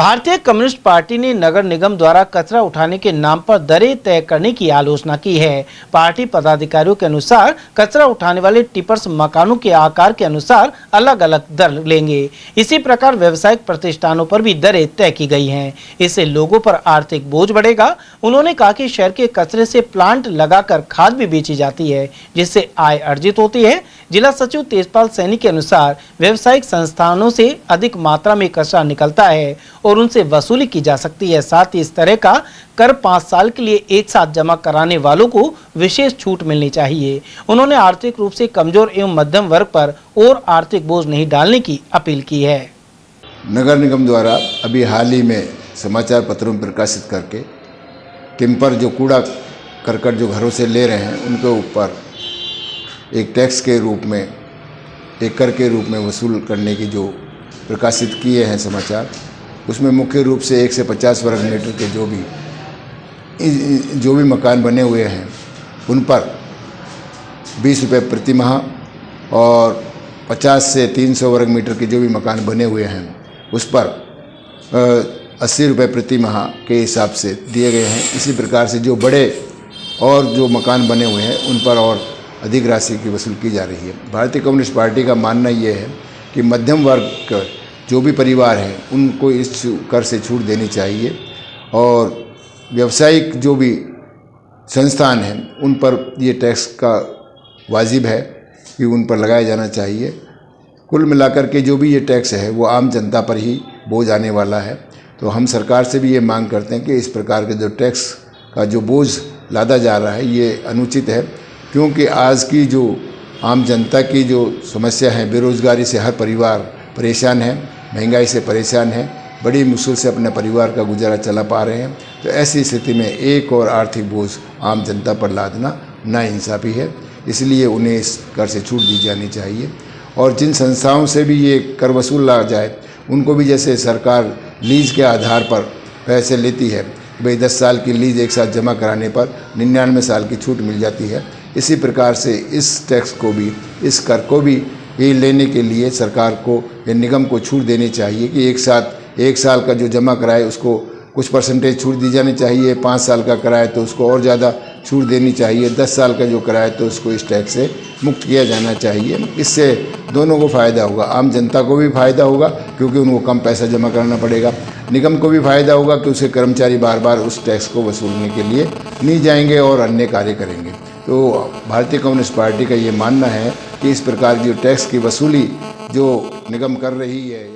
भारतीय communist party ने नगर निगम द्वारा कचरा उठाने के नाम पर दरें तय करने की आलोचना की है। पार्टी पदाधिकारियों के अनुसार कचरा उठाने वाले टिपर्स मकानों के आकार के अनुसार अलग अलग दर लेंगे। इसी प्रकार व्यावसायिक प्रतिष्ठानों पर भी दरें तय की गई हैं। इससे लोगों पर आर्थिक बोझ बढ़ेगा। उन्होंने कहा कि शहर के कचरे से प्लांट लगाकर खाद भी बेची जाती है, जिससे आय अर्जित होती है। जिला सचिव तेजपाल सैनी के अनुसार व्यावसायिक संस्थानों से अधिक मात्रा में कचरा निकलता है और उनसे वसूली की जा सकती है। साथ ही इस तरह का कर 5 साल के लिए एक साथ जमा कराने वालों को विशेष छूट मिलनी चाहिए। उन्होंने आर्थिक रूप से कमजोर एवं मध्यम वर्ग पर और आर्थिक बोझ नहीं डालने की अपील की है। नगर निगम द्वारा अभी हाल ही में समाचार पत्रों में प्रकाशित करके टिम्पर जो कूड़ा करकट जो घरों से ले रहे हैं उनके ऊपर एक टैक्स के रूप में, एक कर के रूप में वसूल करने की जो प्रकाशित किए हैं समाचार, उसमें मुख्य रूप से 1 से 50 वर्ग मीटर के जो भी मकान बने हुए हैं उन पर 20 रुपये प्रति माह और 50 से 300 वर्ग मीटर के जो भी मकान बने हुए हैं उस पर 80 रुपये प्रति माह के हिसाब से दिए गए हैं। इसी प्रकार से जो बड़े और जो मकान बने हुए हैं उन पर और अधिक राशि की वसूल की जा रही है। भारतीय कम्युनिस्ट पार्टी का मानना ये है कि मध्यम वर्ग जो भी परिवार हैं उनको इस कर से छूट देनी चाहिए और व्यावसायिक जो भी संस्थान हैं उन पर ये टैक्स का वाजिब है कि उन पर लगाया जाना चाहिए। कुल मिलाकर के जो भी ये टैक्स है वो आम जनता पर ही बोझ आने वाला है। तो हम सरकार से भी ये मांग करते हैं कि इस प्रकार के जो टैक्स का जो बोझ लादा जा रहा है ये अनुचित है, क्योंकि आज की जो आम जनता की जो समस्या है, बेरोजगारी से हर परिवार परेशान है, महंगाई से परेशान है, बड़ी मुश्किल से अपने परिवार का गुजारा चला पा रहे हैं। तो ऐसी स्थिति में एक और आर्थिक बोझ आम जनता पर लादना नाइंसाफ़ी है। इसलिए उन्हें इस कर से छूट दी जानी चाहिए और जिन संस्थाओं से भी ये कर वसूला जाए उनको भी, जैसे सरकार लीज के आधार पर पैसे लेती है, भाई 10 साल की लीज एक साथ जमा कराने पर 99 साल की छूट मिल जाती है, इसी प्रकार से इस टैक्स को भी, इस कर को भी ये लेने के लिए सरकार को या निगम को छूट देनी चाहिए कि एक साल का जो जमा कराए उसको कुछ परसेंटेज छूट दी जानी चाहिए, 5 साल का कराए तो उसको और ज़्यादा छूट देनी चाहिए, 10 साल का जो कराए तो उसको इस टैक्स से मुक्त किया जाना चाहिए। इससे दोनों को फ़ायदा होगा, आम जनता को भी फ़ायदा होगा क्योंकि उनको कम पैसा जमा करना पड़ेगा, निगम को भी फ़ायदा होगा कि उसके कर्मचारी बार बार उस टैक्स को वसूलने के लिए नहीं जाएंगे और अन्य कार्य करेंगे। तो भारतीय कम्युनिस्ट पार्टी का ये मानना है कि इस प्रकार की जो टैक्स की वसूली जो निगम कर रही है